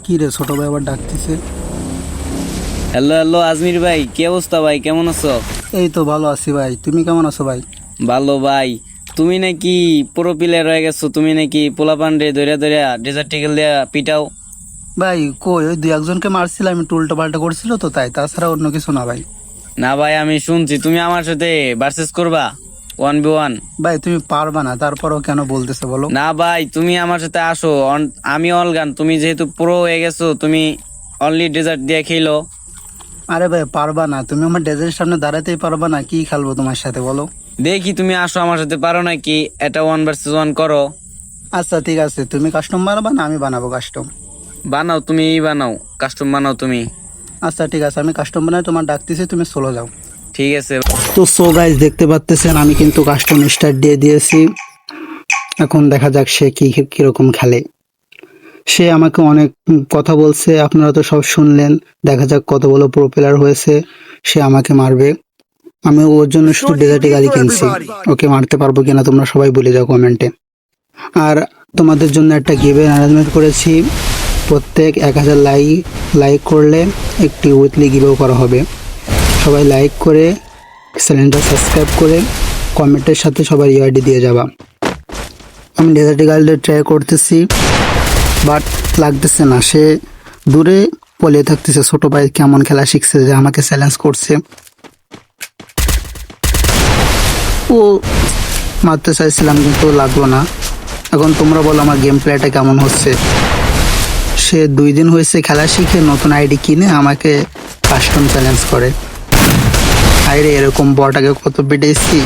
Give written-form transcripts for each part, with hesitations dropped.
কি রে ছোট ভাই আবার ডাকতেছে? হ্যালো হ্যালো আজমির ভাই, কি অবস্থা ভাই? কেমন আছো? এই তো ভালো আছি ভাই, তুমি কেমন আছো ভাই? ভালো ভাই। তুমি নাকি পুরো প্লেয়ার হয়ে গেছো, তুমি নাকি পোলাপান রে ধরে ধরে ডেজার্ট টিকেল দিয়া পিটাও। ভাই কই ওই দুই একজনকে মারছিলাম, একটু উল্টো পাল্টা করছিল তো তাই, তাছাড়া অন্য কিছু না ভাই। না ভাই, আমি শুনছি তুমি আমার সাথে ভার্সেস করবা 1v1। ভাই তুমি পারবা না, তারপরও কেন বলতেছে বলো? না ভাই, তুমি আমার সাথে আসো। আমি অলগান, তুমি যেহেতু পুরো হয়ে গেছো, তুমি অনলি ডেজার্ট দিয়ে খেলো। আরে ভাই পারবা না, তুমি আমার ডেজার্টের সামনে দাঁড়াতেই পারবা না, কি খেলবো তোমার সাথে বলো? দেখি তুমি আসো আমার সাথে, পারো নাকি এটা 1 vs 1 করো। আচ্ছা ঠিক আছে, তুমি কাস্টম বানাবা না আমি বানাবো কাস্টম? বানাও, তুমি বানাও, কাস্টম বানাও তুমি। আচ্ছা ঠিক আছে, আমি কাস্টম বানাই, তোমার ডাকতেছি, তুমি চলো যাও। ঠিক আছে। তো সো গাইস দেখতে পাচ্তেছেন আমি কিন্তু কাস্টম স্টার্ট দিয়ে দিয়েছি। এখন দেখা যাক সে কিরকম খেলে। সে আমাকে অনেক কথা বলছে, আপনারা তো সব শুনলেন। দেখা যাক কত বড় প্রো প্লেয়ার হয়েছে। সে আমাকে মারবে, আমি ওর জন্য শুধু ডেজার্টে গাড়ি কিনছি। ওকে মারতে পারবো কিনা তোমরা সবাই বলে যাও কমেন্টে। আর তোমাদের জন্য একটা গিভের অ্যারেঞ্জমেন্ট করেছি। প্রত্যেক 1000 লাইক করলে একটি উইকলি গিভও করা হবে। সবাই লাইক করে চ্যানেলটা সাবস্ক্রাইব করে কমেন্টের সাথে সবাই ইউআইডি দিয়ে যাবা। আমি ডেজার্টে গাড়িতে ট্রাই করতেছি, বাট লাগতেছে না। সে দূরে পলিয়ে থাকতেছে। ছোট ভাই কেমন খেলা শিখছে যে আমাকে চ্যালেঞ্জ করছে। ও মারতে চাইছিলাম কিন্তু লাগলো না। এখন তোমরা বলো আমার গেম প্লেটা কেমন হচ্ছে। সে 2 দিন হয়েছে খেলা শিখে নতুন আইডি কিনে আমাকে কাস্টম চ্যালেঞ্জ করে। আরে এরকম বটাকে কত পিটাইছি।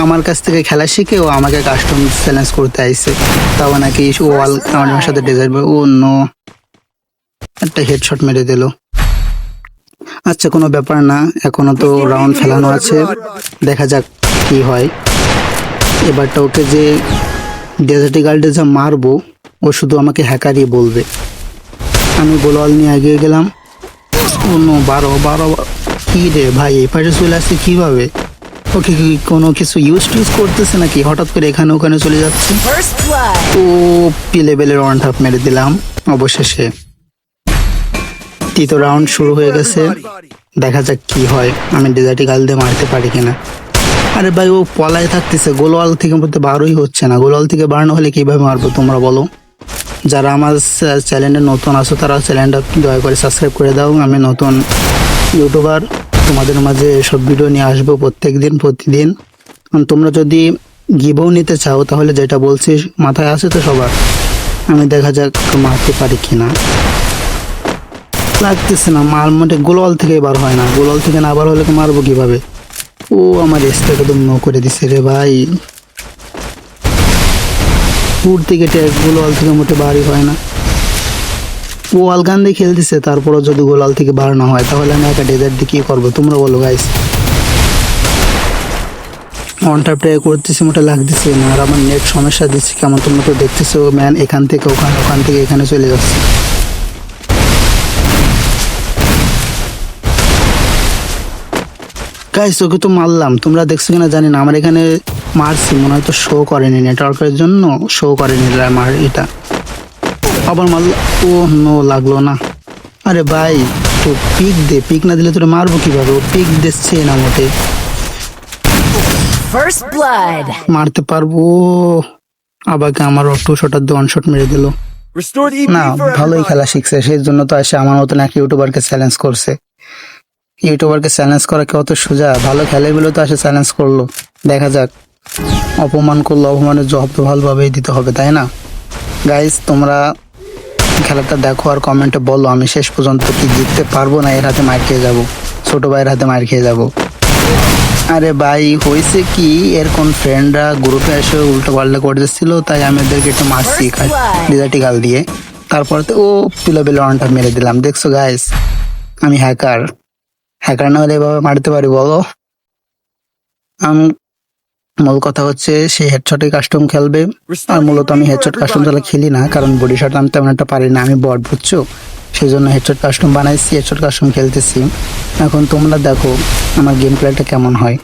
আমার কাছ থেকে খেলা শিখে ও আমাকে কাস্টম চ্যালেঞ্জ করতে আইছে, তাও নাকি ওয়াল আমার সাথে ডেজার্ট। ও নো, একটা হেডশট মেরে দিল। আচ্ছা কোনো ব্যাপার না, এখনো তো রাউন্ড ফেলানো আছে, দেখা যাক কি হয়। এবারটা ওকে যে ডেজার্টি গার্ডে যা মারবো, ও শুধু আমাকে হ্যাকারই বলবে। আমি গোলওয়াল নিয়ে এগিয়ে গেলাম। ও নো, 12 কি রে ভাই, এই পাশে চলে আসছে কিভাবে? ওকে কি কোনো কিছু ইউজ করতেছে নাকি? হঠাৎ করে এখানে ওখানে চলে যাচ্ছে। ও পি লেভেলের ওয়ান ট্যাপ মেরে দিলাম অবশেষে। তৃতীয় রাউন্ড শুরু হয়ে গেছে, দেখা যাক কি হয়, আমি ডেজার্টি গাল দিয়ে মারতে পারি কিনা। আরে ভাই ও পলায় থাকতেছে, গোলওয়াল থেকে মধ্যে বারোই হচ্ছে না। গোলওয়াল থেকে বাড়ানো হলে কিভাবে মারবো তোমরা বলো? যারা আমার চ্যানেলে নতুন আছো তারা চ্যানেলটা দয়া করে সাবস্ক্রাইব করে দাও। আমি নতুন ইউটিউবার, তোমাদের মাঝে সব ভিডিও নিয়ে আসবো প্রতিদিন। তোমরা যদি গিভও নিতে চাও তাহলে যেটা বলছি মাথায় আসে তো সবার। আমি দেখা যাক মারতে পারি কিনা। লাগতেছে না, মার মোটে গোলওয়াল থেকে বার হয় না। গোলওয়াল থেকে না বার হলে মারবো কিভাবে? ও আমার স্পেক একদম নো করে দিছে রে ভাই। দূর থেকে গোলওয়াল থেকে মোটে বারই হয় না। ও আলগান দিয়ে খেলতেছে, তারপরও যদি গোলওয়াল থেকে বার না হয় তাহলে আমি একটা ডেজার্ট দিয়ে কি করবো তোমরা বলো গাইস? অন ট্যাপ ট্রাই করতেছি, মোটে লাগতেছে না। আর আমার নেট সমস্যা দিচ্ছে কেমন, তোমরা তো দেখতেছো ম্যান, এখান থেকে ওখানে, ওখান থেকে এখানে চলে যাচ্ছে। গাইস ওকে তো মারলাম, তোমরা দেখছো কিনা জানি না। আমার এখানে মারছি, মনে হয় তো শো করেনি, নেটওয়ার্কের জন্য শো করেনি আমার এটা। আবার মারলাম, ও নো লাগলো না। আরে ভাই তো পিক দে, পিক না দিলে তোরা মারবো কিভাবে? ও পিক দিচ্ছে না মোটে। মারতে পারবো আবাকে, আমার টু শটার দিয়ে 1 শট মেরে দিল। না ভালোই খেলা শিখছে, সেই জন্য তো এসে আমার মতন এক ইউটিউবারকে চ্যালেঞ্জ করছে। ইউটিউবারকে চ্যালেঞ্জ করা কি অত সোজা? ভালো খেলে বলে তো আসে চ্যালেঞ্জ করলো। দেখা যাক, অপমান করলো, অপমানের জবাব তো ভালোভাবেই দিতে হবে তাই না? গাইস তোমরা খেলাটা দেখো আর কমেন্টে বলো আমি শেষ পর্যন্ত কি জিততে পারবো না এর হাতে মার খেয়ে যাবো, ছোট ভাইয়ের হাতে মার খেয়ে যাবো। আরে ভাই হয়েছে কি, এর কোন ফ্রেন্ডরা গ্রুপে এসে উল্টো পাল্টা করে দিচ্ছিল, তাই আমি ওদেরকে একটু মারছি ডিজার্টি গাল দিয়ে। তারপর তো ও পিলাবেলে ওয়ানটা মেরে দিলাম। দেখছো গাইস, আমি হ্যাকার না হলে এভাবে মারতে পারি বলো? মূল কথা হচ্ছে সে হেডশটে কাস্টম খেলবে, আর মূলত আমি হেডশট কাস্টম ছাড়া খেলি না, কারণ বডি শট আমি তেমন একটা পারি না, আমি বট বুঝছো। সেই জন্য হেডশট কাস্টম বানাইছি, হেডশট কাস্টম খেলতেছি। এখন তোমরা দেখো আমার গেম প্লেটা কেমন হয়।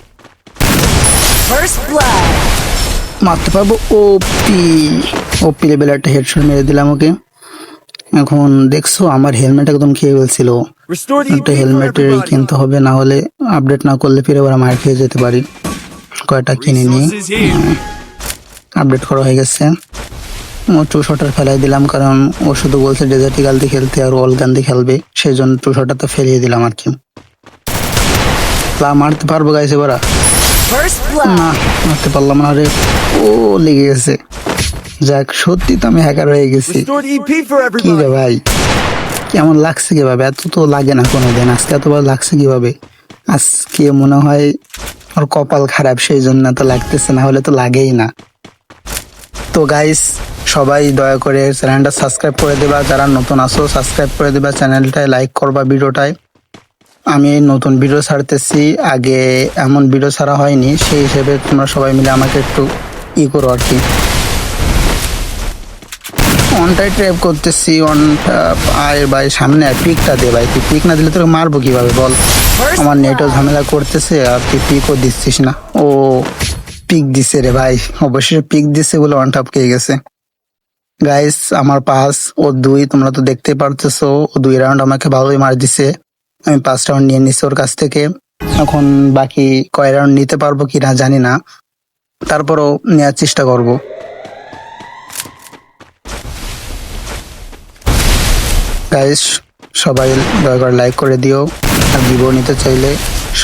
মারতে পারবো? ওপি লেভেল একটা হেডশট মেরে দিলাম ওকে। এখন দেখছো আমার হেলমেট একদম খেয়ে ফেলছিল। Restored একটা EP for হেলমেটের everybody. কিনতে হবে, না হলে আপডেট না করলে ফিরে আবার মার খেয়ে যেতে পারি। কয়টা কিনে নিই। Resources here. আপডেট করা হয়ে গেছে। ও টু শটার ফেলাই দিলাম, কারণ ও শুধু বলছে ডেজার্ট ইগাল দিয়ে খেলতে আর অল গান দিয়ে খেলবে, সেই জন্য টু শটারটা ফেলিয়ে দিলাম আর কি। মারতে পারবো গাইছে ওরা? First blood. না, মারতে পারলাম না রে। ও লেগে গেছে। যাক, সত্যি তো আমি হ্যাকার হয়ে গেছি। Restored EP for কি রে everybody. ভাই, কেমন লাগছে কিভাবে? এত তো লাগে না কোনোদিন, আজকে এতবার লাগছে কিভাবে? আজকে মনে হয় ওর কপাল খারাপ, সেই জন্য তো লাগতেছে, না হলে তো লাগেই না। তো গাইস, সবাই দয়া করে চ্যানেলটা সাবস্ক্রাইব করে দেবা, যারা নতুন আসো সাবস্ক্রাইব করে দেবা চ্যানেলটায়, লাইক করবা ভিডিওটায়। আমি নতুন ভিডিও ছাড়তেছি, আগে এমন ভিডিও ছাড়া হয়নি, সেই হিসেবে তোমরা সবাই মিলে আমাকে একটু করো আর কি। অনটাই ট্র্যাপ করতেছি, আয় ভাই সামনে আয়, পিকটা দে ভাই, তুই পিক না দিলে তোকে মারবো কিভাবে বল? আমার নেটও ঝামেলা করতেছে আর তুই পিকও দিচ্ছিস না। ও পিক দিছে রে ভাই, অবশ্যই পিক দিছে বলে ওয়ান টপ খেয়ে গেছে। গাইস আমার 5 ও 2, তোমরা তো দেখতে পারতেছো, ও 2 রাউন্ড আমাকে ভালোই মার দিছে। আমি 5 রাউন্ড নিয়ে নিছি ওর কাছ থেকে। এখন বাকি কয় রাউন্ড নিতে পারবো কি না জানি না, তারপরও নেওয়ার চেষ্টা করবো। গাইস সবাই দয়া করে লাইক করে দিও, আর ভিডিও নিতে চাইলে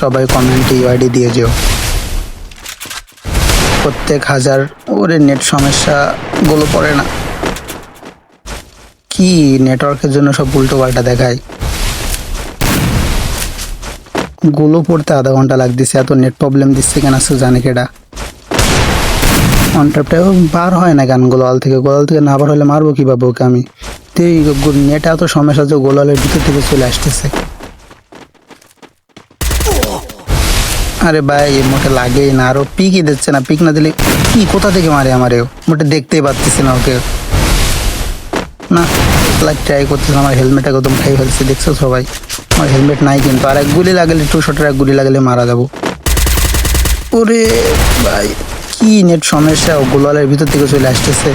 সবাই কমেন্টে ইউআইডি দিয়ে যেও। প্রত্যেক 1000 ওরে নেট সমস্যা, গুলো পড়ে না কি, নেটওয়ার্কের জন্য সব উল্টো পাল্টা দেখায়। গুলো পড়তে আধা ঘন্টা লাগতেছে, এত নেট প্রবলেম দিচ্ছে কেন সে জানে কেডা। অনট্যাপটাও বার হয় না গান গোলাল থেকে, গোলাল থেকে না বার হলে মারবো কিভাবে ওকে আমি? নেট এত সমস্যা যে গোলালের ভিতর থেকে চলে আসতেছে। আরে ভাই মোটে লাগেই না, আরো পিকই দিচ্ছে না, পিক না দিলে কি কোথা থেকে মারে আমারেও, মোটে দেখতেই পাচ্ছি না ওকে। না লাইক ট্রাই করতেছিলাম, আমার হেলমেট একদম খাই ফেলছে, দেখছো সবাই? আমার হেলমেট নাই কিন্তু, আর এক গুলি লাগলে টু শটের এক গুলি লাগলে মারা যাবো। ওরে ভাই কি নেট সমস্যা, ও গোলালের ভিতর থেকে চলে আসতেছে।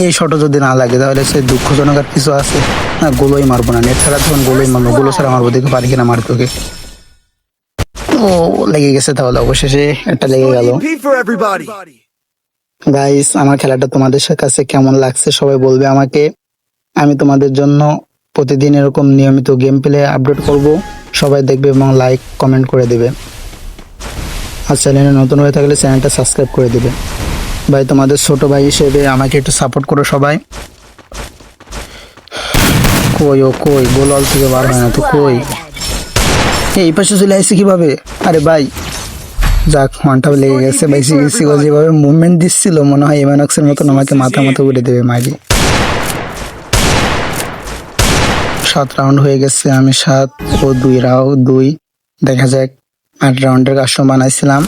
এই শটও যদি না লাগে তাহলে সে দুঃখজনক আর কিছু আছে না, গোলোই মারবো না, নেট ছাড়া তখন গোলোই মারবো, গোলো ছাড়া মারবো, দেখে পারি কিনা মারতে ওকে। ও লেগে গেছে, তাহলে অবশেষে একটা লেগে গেল। Restored EP for everybody. Guys আমার খেলাটা তোমাদের কাছে কেমন লাগছে সবাই বলবে আমাকে। আমি তোমাদের জন্য প্রতিদিন এরকম নিয়মিত গেম প্লে আপডেট করব, সবাই দেখবে এবং লাইক কমেন্ট করে দেবে। আর চ্যানেলে নতুন হয়ে থাকলে চ্যানেলটা সাবস্ক্রাইব করে দেবে। ভাই তোমাদের ছোট ভাই হিসেবে আমাকে একটু সাপোর্ট করো সবাই। কই ও কই, গোল অল থেকে বার হয় না তো, কই এই পাশে চলে আসছে কিভাবে? আরে ভাই যাক, ওয়ানটা লেগে গেছে ভাই, সিগেছি ও যেভাবে মুভমেন্ট দিচ্ছিল মনে হয় এমানক্সের মতন আমাকে মাথা মতো উড়ে দেবে মারি। 7 রাউন্ড হয়ে গেছে, আমি 7 ও 2 দেখা যাক 8 রাউন্ডের কাস্টম বানাইছিলাম,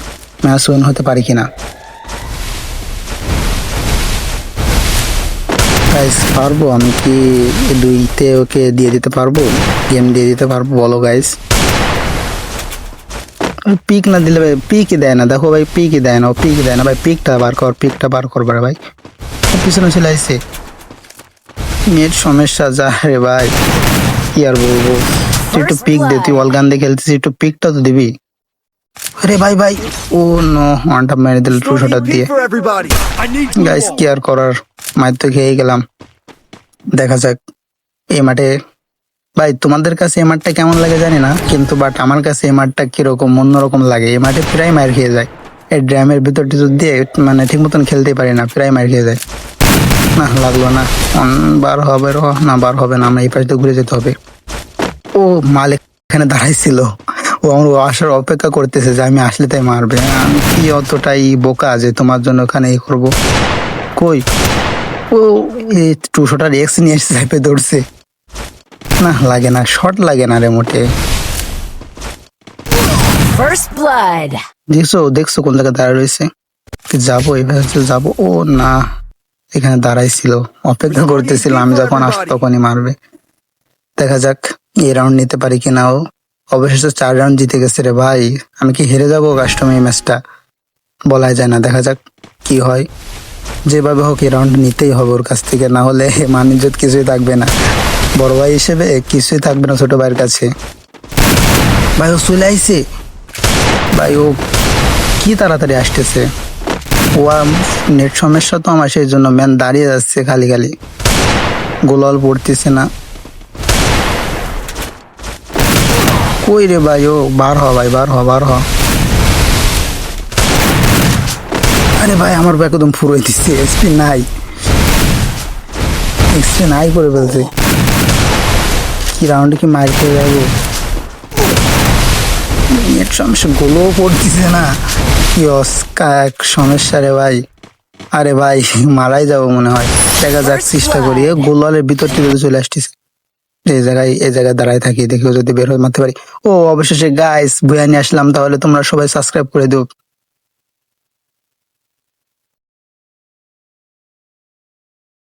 ম্যাচ উইন হতে পারি কিনা। গাইস পারবো আমি কি 2-তে ওকে দিয়ে দিতে পারবো, গেম দিয়ে দিতে পারবো বলো গাইস? পিক না দিলে ভাই, পিকই দেয় না, দেখো ভাই পিকই দেয় না, ও পিক দেয় না ভাই, পিকটা বার কর, পিকটা বার করবার ভাই, পিছনে চলে আসছে। নেট সমস্যা যা রে ভাই, কি আর বলবো, তুই একটু পিক দে, তুই অল গান দিয়ে খেলতেছিস, একটু পিকটা তো দিবি। আরে ভাই ভাই, ও নো, ওয়ানটা মেরে দিল টু Restored শটার দিয়ে। EP for everybody. I need you guys all. কি আর করার, মায়ের তো খেয়ে গেলাম। দেখা যাক এই মাঠে, ভাই তোমাদের কাছে এই মাঠটা কেমন লাগে জানি না, কিন্তু বাট আমার কাছে এই মাঠটা কিরকম অন্যরকম লাগে। এই মাঠে প্রায় মার খেয়ে যায়, এই ড্রামের ভিতর টিতর দিয়ে মানে ঠিক মতন খেলতেই পারি না, প্রায় মার খেয়ে যায়। না লাগলো না, বার হবে না, বার হবে না, আমরা এই পাশে ঘুরে যেতে হবে। ও মাল এখানে দাঁড়াইছিল, ও আমার আসার অপেক্ষা করতেছে যে আমি আসলে তাই মারবে। আমি কি অতটাই বোকা যে তোমার জন্য ওখানে এই করবো? কই ও এই 200টার এক্স নিয়ে এসে ঝাঁপে দৌড়ছে। না লাগে না, শর্ট লাগে না রে মোটে। First blood. দেখছো দেখছো কোন জায়গায় দাঁড়ায় রয়েছে, যাবো এভাবে যাবো। ও না, এখানে দাঁড়াইছিল, অপেক্ষা করতেছিল আমি যখন আসবো তখনই মারবে। দেখা যাক এই রাউন্ড নিতে পারি কিনা। ও অবশেষে 4 রাউন্ড জিতে গেছে রে ভাই, আমি কি হেরে যাবো কাস্টম এই ম্যাচটা? বলাই যায় না, দেখা যাক কি হয়। যেভাবে হোক এই রাউন্ড নিতেই হবে ওর কাছ থেকে, না হলে মানিজ্জত কিছুই থাকবে না, বড় ভাই হিসেবে কিছুই থাকবে না ছোট ভাইয়ের কাছে। ভাই ও চলে আইছে, ভাই ও কি তাড়াতাড়ি আসতেছে। ও নেট সমস্যা তো আমার, সেই জন্য ম্যান দাঁড়িয়ে যাচ্ছে খালি খালি, গোলাল পড়তেছে না। কই রে ভাই, ও বার হ ভাই, বার হ বার হ। আরে ভাই আমার ব্যাগ একদম ফুরোই দিচ্ছে, এক্সপি নাই, এক্সপি নাই করে ফেলছে। কি রাউন্ডে কি মার খেয়ে যাবো, নেট সমস্যা, গোলও পড়তেছে না, কি এক সমস্যা রে ভাই। আরে ভাই মারাই যাবো মনে হয়, দেখা যাক চেষ্টা করি। গোলালের ভিতর থেকে চলে আসতেছে, এই জায়গায় দাঁড়ায় থাকি, দেখেও যদি বের হয়ে মারতে পারি। ও অবশেষে গাইস বইয়া নিয়ে আসলাম, তাহলে তোমরা সবাই সাবস্ক্রাইব করে দিও।